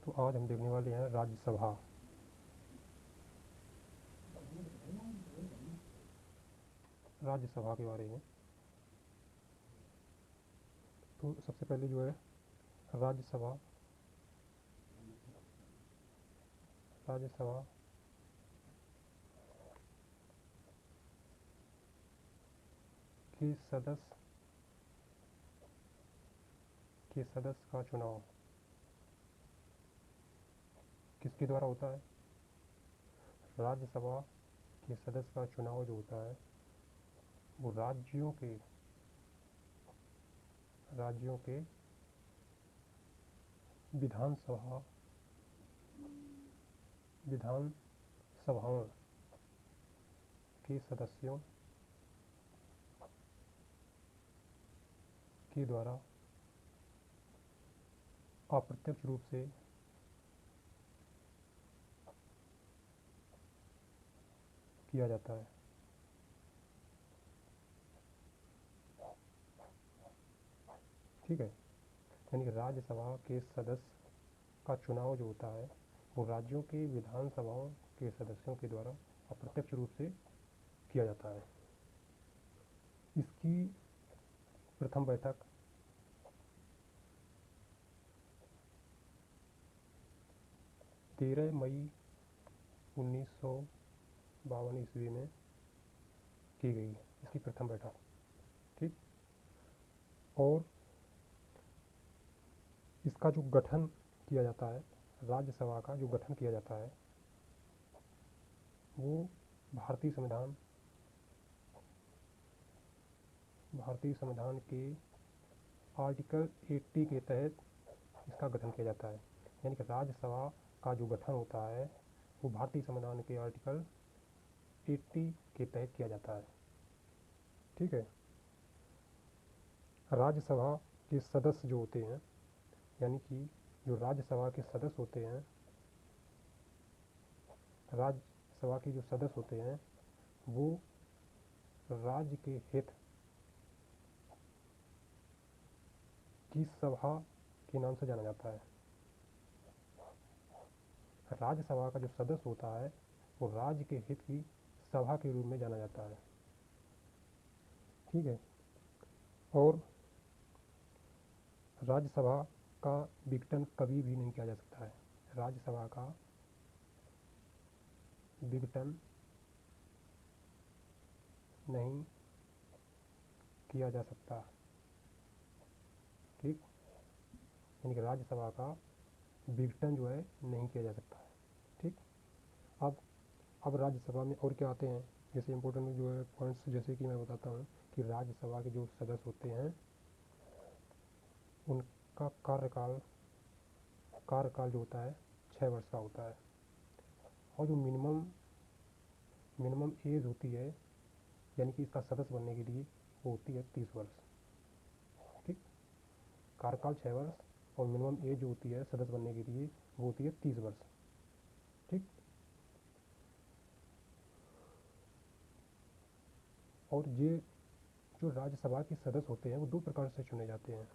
तो आज हम देखने वाले हैं राज्यसभा। राज्यसभा के बारे में। तो सबसे पहले जो है राज्यसभा राज्यसभा के सदस्य का चुनाव किसके द्वारा होता है? राज्यसभा के सदस्य का चुनाव जो होता है वो राज्यों के विधान सभाओं के सदस्यों के द्वारा अप्रत्यक्ष रूप से किया जाता है। ठीक है, यानी कि राज्यसभा के सदस्य का चुनाव जो होता है वो राज्यों के विधानसभाओं के सदस्यों के द्वारा अप्रत्यक्ष रूप से किया जाता है। इसकी प्रथम बैठक 13 मई 1952 ईस्वी में की गई। इसकी प्रथम बैठक। ठीक, और इसका जो गठन किया जाता है, राज्यसभा का जो गठन किया जाता है वो भारतीय संविधान के आर्टिकल 80 के तहत इसका गठन किया जाता है। यानी कि राज्यसभा का जो गठन होता है वो भारतीय संविधान के आर्टिकल 80 के तहत किया जाता है। ठीक है, राज्यसभा के सदस्य जो होते हैं, यानी कि जो राज्यसभा के सदस्य होते हैं, राज्यसभा के जो सदस्य होते हैं वो राज्य के हित की सभा के नाम से जाना जाता है। राज्यसभा का जो सदस्य होता है वो राज्य के हित की सभा के रूप में जाना जाता है। ठीक है, और राज्यसभा का विघटन कभी भी नहीं किया जा सकता है। राज्यसभा का विघटन नहीं किया जा सकता। ठीक, यानी कि राज्यसभा का विघटन जो है नहीं किया जा सकता है। ठीक, अब राज्यसभा में और क्या आते हैं, जैसे इम्पोर्टेंट जो है पॉइंट्स, जैसे कि मैं बताता हूँ कि राज्यसभा के जो सदस्य होते हैं उनका कार्यकाल जो होता है 6 वर्ष का होता है, और जो मिनिमम एज होती है यानी कि इसका सदस्य बनने के लिए वो होती है 30 वर्ष। ठीक, कार्यकाल 6 वर्ष और मिनिमम एज जो होती है सदस्य बनने के लिए वो होती है 30 वर्ष। ठीक, और ये जो राज्यसभा के सदस्य होते हैं वो 2 प्रकार से चुने जाते हैं।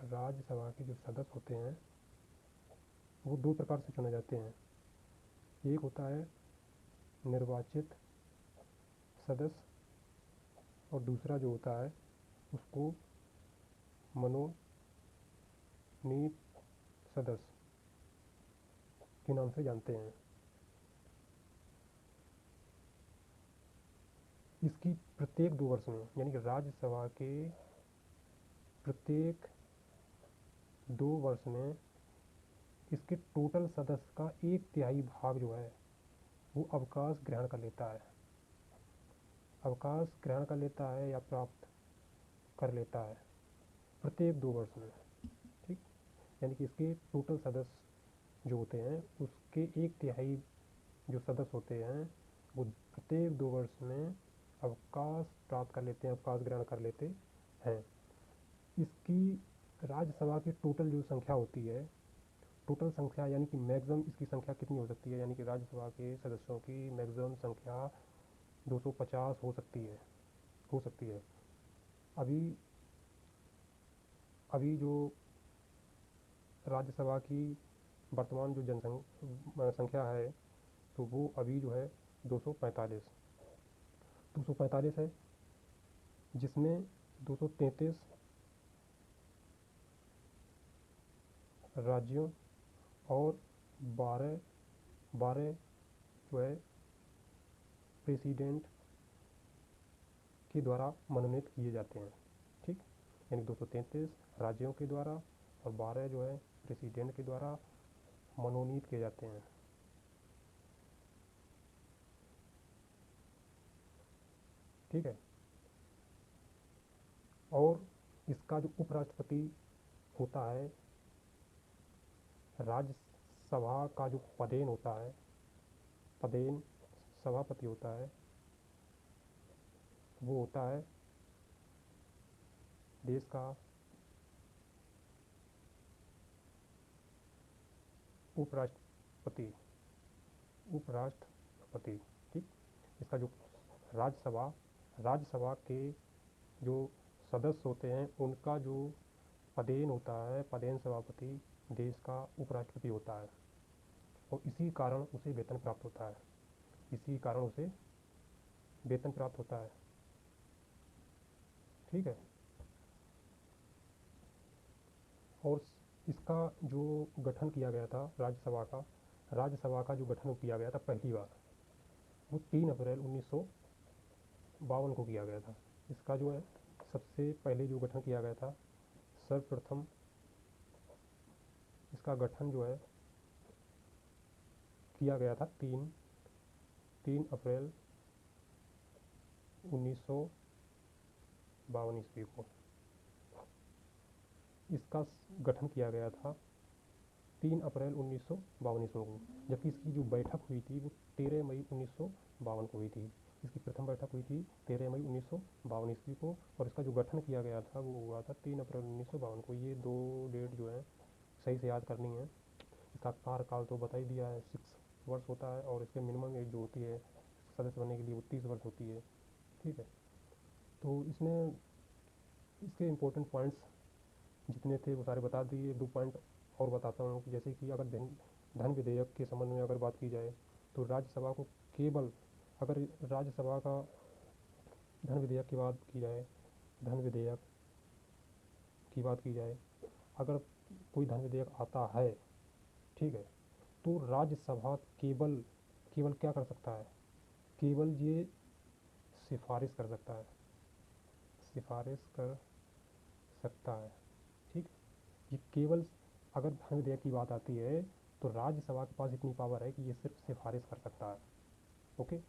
राज्यसभा के जो सदस्य होते हैं वो 2 प्रकार से चुने जाते हैं। एक होता है निर्वाचित सदस्य और दूसरा जो होता है उसको मनोनीत सदस्य के नाम से जानते हैं। इसकी प्रत्येक 2 वर्ष में, यानी कि राज्यसभा के प्रत्येक 2 वर्ष में इसके टोटल सदस्य का 1/3 भाग जो है वो अवकाश ग्रहण कर लेता है। अवकाश ग्रहण कर लेता है या प्राप्त कर लेता है प्रत्येक 2 वर्ष में। ठीक, यानी कि इसके टोटल सदस्य जो होते हैं उसके 1/3 जो सदस्य होते हैं वो प्रत्येक 2 वर्ष में अवकाश प्राप्त कर लेते हैं, अवकाश ग्रहण कर लेते हैं। इसकी राज्यसभा की टोटल जो संख्या होती है, टोटल संख्या यानी कि मैक्सिमम इसकी संख्या कितनी हो सकती है, यानी कि राज्यसभा के सदस्यों की मैक्सिमम संख्या 250 हो सकती है। अभी जो राज्यसभा की वर्तमान जो जनसंख्या है तो वो अभी जो है 245 है, जिसमें 233 राज्यों और 12 12 जो है प्रेसिडेंट के द्वारा मनोनीत किए जाते हैं। ठीक, यानी 233 राज्यों के द्वारा और 12 जो है प्रेसिडेंट के द्वारा मनोनीत किए जाते हैं। ठीक है, और इसका जो उपराष्ट्रपति होता है, राज्यसभा का जो पदेन होता है, पदेन सभापति होता है, वो होता है देश का उपराष्ट्रपति। उपराष्ट्रपति, ठीक। इसका जो राज्यसभा के जो सदस्य होते हैं उनका जो पदेन होता है, पदेन सभापति देश का उपराष्ट्रपति होता है, और इसी कारण उसे वेतन प्राप्त होता है। इसी कारण उसे वेतन प्राप्त होता है। ठीक है, और इसका जो गठन किया गया था राज्यसभा का जो गठन किया गया था पहली बार, वो 3 अप्रैल 1952 को किया गया था। इसका जो है सबसे पहले जो गठन किया गया था, सर्वप्रथम इसका गठन जो है किया गया था 3 अप्रैल 1952 ईस्वी को। इसका गठन किया गया था 3 अप्रैल 1952 ईस्वी को, जबकि इसकी जो बैठक हुई थी वो 13 मई 1952 को हुई थी। इसकी प्रथम बैठक हुई थी 13 मई 1952 ईस्वी को, और इसका जो गठन किया गया था वो हुआ था 3 अप्रैल 1952 को। ये 2 डेट जो है सही से याद करनी है। इसका कार्यकाल तो बता ही दिया है, 6 वर्ष होता है, और इसके मिनिमम एज जो होती है सदस्य बनने के लिए वो 30 वर्ष होती है। ठीक है, तो इसमें इसके इम्पोर्टेंट पॉइंट्स जितने थे वो सारे बता दिए। 2 पॉइंट और बताता हूँ, जैसे कि अगर धन विधेयक के संबंध में अगर बात की जाए तो राज्यसभा को केवल, अगर राज्यसभा का धन विधेयक की बात की जाए, धन विधेयक की बात की जाए, अगर कोई धन विधेयक आता है, ठीक है, तो राज्यसभा केवल केवल क्या कर सकता है, केवल ये सिफारिश कर सकता है, सिफारिश कर सकता है। ठीक, ये केवल, अगर धन विधेयक की बात आती है तो राज्यसभा के पास इतनी पावर है कि ये सिर्फ सिफारिश कर सकता है। ओके,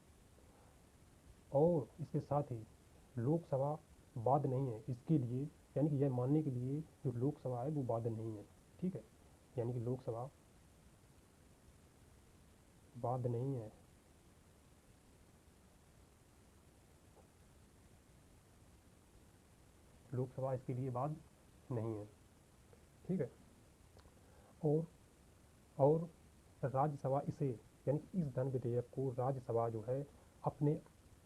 और इसके साथ ही लोकसभा बाध्य नहीं है इसके लिए, यानी कि यह मानने के लिए जो लोकसभा है वो बाध्य नहीं है। ठीक है, यानी कि लोकसभा बाध्य नहीं है। लोकसभा इसके लिए बाध्य नहीं है। ठीक है, और और राज्यसभा इसे, यानी कि इस धन विधेयक को राज्यसभा जो है अपने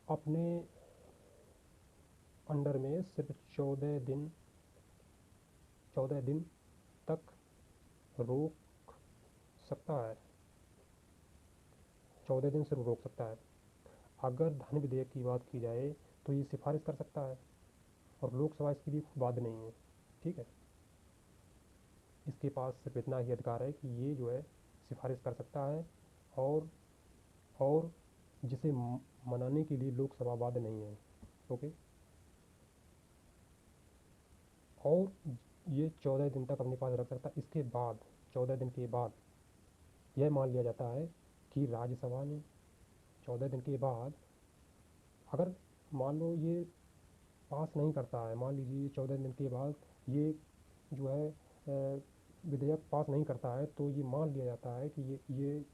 अपने अंडर में सिर्फ 14 दिन तक रोक सकता है। 14 दिन सिर्फ रोक सकता है। अगर धन विधेयक की बात की जाए तो ये सिफारिश कर सकता है, और लोकसभा इसके लिए बाध्य नहीं है। ठीक है, इसके पास सिर्फ इतना ही अधिकार है कि ये जो है सिफारिश कर सकता है, और और जिसे मनाने के लिए लोकसभा बाध्य नहीं है। ओके, और ये 14 दिन तक अपने पास रख सकता है। इसके बाद 14 दिन के बाद यह मान लिया जाता है कि राज्यसभा ने 14 दिन के बाद, अगर मान लो ये पास नहीं करता है, मान लीजिए 14 दिन के बाद ये जो है विधेयक पास नहीं करता है, तो ये मान लिया जाता है कि ये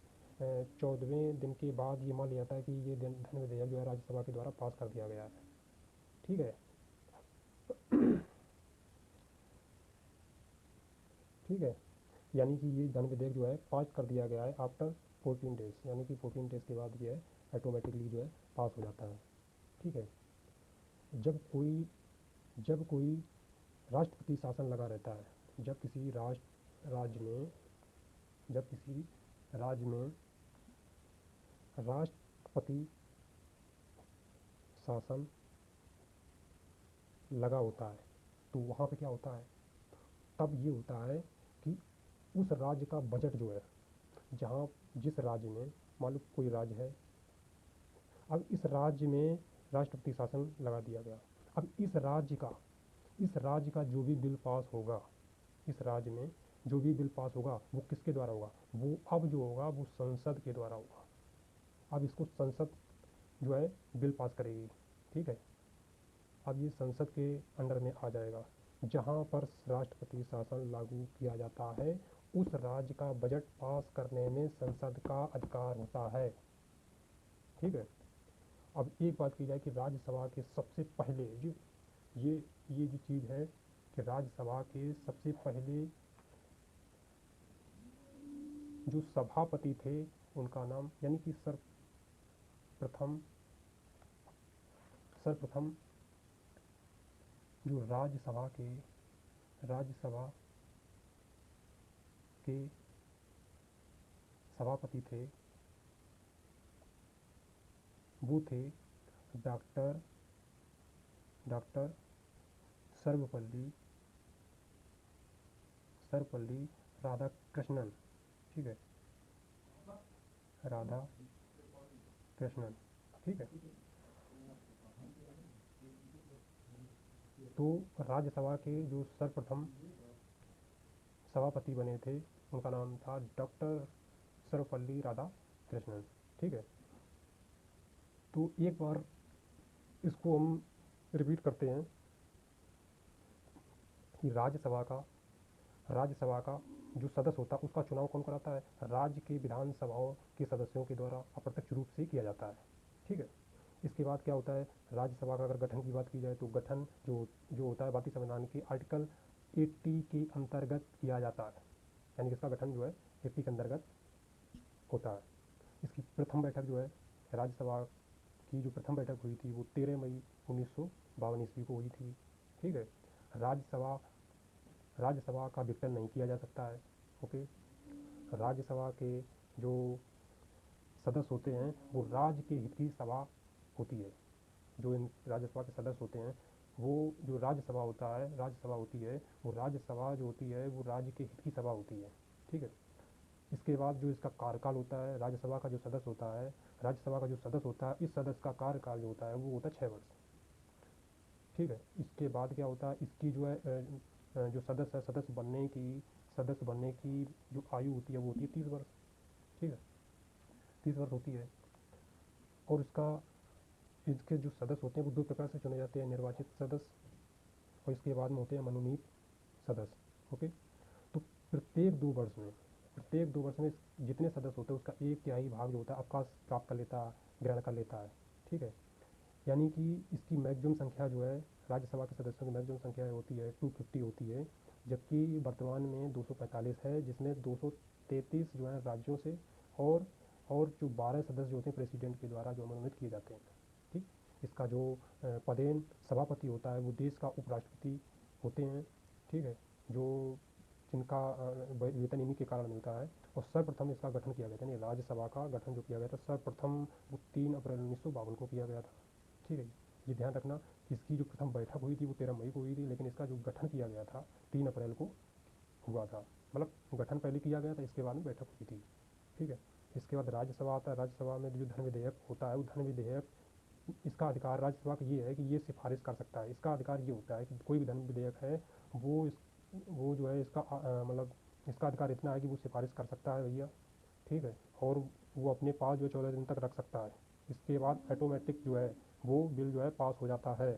14वें दिन के बाद ये मान लिया जाता है कि ये धन विधेयक जो है राज्यसभा के द्वारा पास कर दिया गया है। ठीक है, ठीक है, यानी कि ये धन विधेयक जो है पास कर दिया गया है आफ्टर 14 डेज, यानी कि 14 डेज के बाद ये ऑटोमेटिकली जो है पास हो जाता है। ठीक है, जब कोई जब कोई राष्ट्रपति शासन लगा रहता है, जब किसी राज्य में जब किसी राज्य में राष्ट्रपति शासन लगा होता है तो वहाँ पे क्या होता है, तब ये होता है कि उस राज्य का बजट जो है, जहाँ जिस राज्य में, मान लो कोई राज्य है, अब इस राज्य में राष्ट्रपति शासन लगा दिया गया। अब इस राज्य का जो भी बिल पास होगा, इस राज्य में जो भी बिल पास होगा वो किसके द्वारा होगा, वो अब जो होगा वो संसद के द्वारा होगा। अब इसको संसद जो है बिल पास करेगी, ठीक है। अब ये संसद के अंडर में आ जाएगा। जहाँ पर राष्ट्रपति शासन लागू किया जाता है उस राज्य का बजट पास करने में संसद का अधिकार होता है, ठीक है। अब एक बात की जाए कि राज्यसभा के सबसे पहले जो ये जो चीज़ है कि राज्यसभा के सबसे पहले जो सभापति थे उनका नाम, यानी कि सर्वप्रथम जो राज्यसभा के सभापति थे वो थे डॉक्टर सर्वपल्ली राधाकृष्णन, ठीक है, राधाकृष्णन, ठीक है। तो राज्यसभा के जो सर्वप्रथम सभापति बने थे उनका नाम था डॉक्टर सर्वपल्ली राधाकृष्णन, ठीक है। तो एक बार इसको हम रिपीट करते हैं कि राज्यसभा का जो सदस्य होता है उसका चुनाव कौन कराता है, राज्य की विधानसभाओं के सदस्यों के द्वारा अप्रत्यक्ष रूप से किया जाता है, ठीक है। इसके बाद क्या होता है, राज्यसभा का अगर गठन की बात की जाए तो गठन जो होता है भारतीय संविधान के आर्टिकल 80 के अंतर्गत किया जाता है, यानी कि इसका गठन जो है 80 के अंतर्गत होता है। इसकी प्रथम बैठक जो है राज्यसभा की जो प्रथम बैठक हुई थी वो 13 मई 1952 ईस्वी को हुई थी, ठीक है। राज्यसभा का विघटन नहीं किया जा सकता है, ओके। राज्यसभा के जो सदस्य होते हैं वो राज्य के हित की सभा होती है। जो इन राज्यसभा के सदस्य होते हैं वो जो राज्यसभा होती है वो राज्यसभा जो होती है वो राज्य के हित की सभा होती है, ठीक है। इसके बाद जो इसका कार्यकाल होता है, राज्यसभा का जो सदस्य होता है इस सदस्य का कार्यकाल जो होता है वो होता है 6 वर्ष, ठीक है। इसके बाद क्या होता है, इसकी जो है जो सदस्य बनने की जो आयु होती है वो होती है 30 वर्ष, ठीक है, 30 वर्ष होती है। और इसके जो सदस्य होते हैं वो 2 प्रकार से चुने जाते हैं, निर्वाचित सदस्य और इसके बाद में होते हैं मनोनीत सदस्य, ओके। तो प्रत्येक 2 वर्ष में जितने सदस्य होते हैं उसका 1/3 भाग जो होता है अवकाश ग्रहण कर लेता है, ठीक है। यानी कि इसकी मैक्सिमम संख्या जो है राज्यसभा के सदस्यों की मैक्सिमम संख्या होती है 250 होती है, जबकि वर्तमान में 245 है, जिसमें 233 जो है राज्यों से और जो 12 सदस्य जो होते हैं प्रेसिडेंट के द्वारा जो मनोनीत किए जाते हैं, ठीक। इसका जो पदेन सभापति होता है वो देश का उपराष्ट्रपति होते हैं, ठीक है, जो जिनका वेतन इन्हीं के कारण मिलता है। और सर्वप्रथम इसका गठन किया गया था, यानी राज्यसभा का गठन जो किया गया था सर्वप्रथम वो 3 अप्रैल 1952 को किया गया था, ठीक है। ये ध्यान रखना कि इसकी जो प्रथम बैठक हुई थी वो 13 मई को हुई थी, लेकिन इसका जो गठन किया गया था 3 अप्रैल को हुआ था, मतलब गठन पहले किया गया था, इसके बाद में बैठक हुई थी, ठीक है। इसके बाद राज्यसभा आता है। राज्यसभा में जो धन विधेयक होता है वो धन विधेयक, इसका अधिकार राज्यसभा का ये है कि ये सिफारिश कर सकता है। इसका अधिकार ये होता है कि कोई भी धन विधेयक है वो जो है इसका मतलब इसका अधिकार इतना है कि वो सिफारिश कर सकता है भैया, ठीक है। और वो अपने पास जो 14 दिन तक रख सकता है। इसके बाद ऑटोमेटिक जो है वो बिल जो है पास हो जाता है,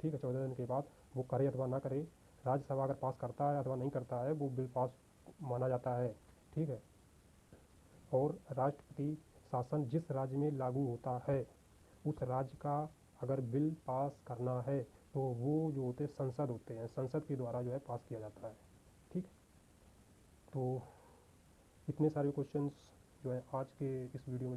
ठीक है। 14 दिन के बाद वो करे अथवा ना करे, राज्यसभा अगर पास करता है अथवा नहीं करता है वो बिल पास माना जाता है, ठीक है। और राष्ट्रपति शासन जिस राज्य में लागू होता है उस राज्य का अगर बिल पास करना है तो वो जो होते हैं संसद के द्वारा जो है पास किया जाता है, ठीक। तो इतने सारे क्वेश्चंस जो है आज के इस वीडियो में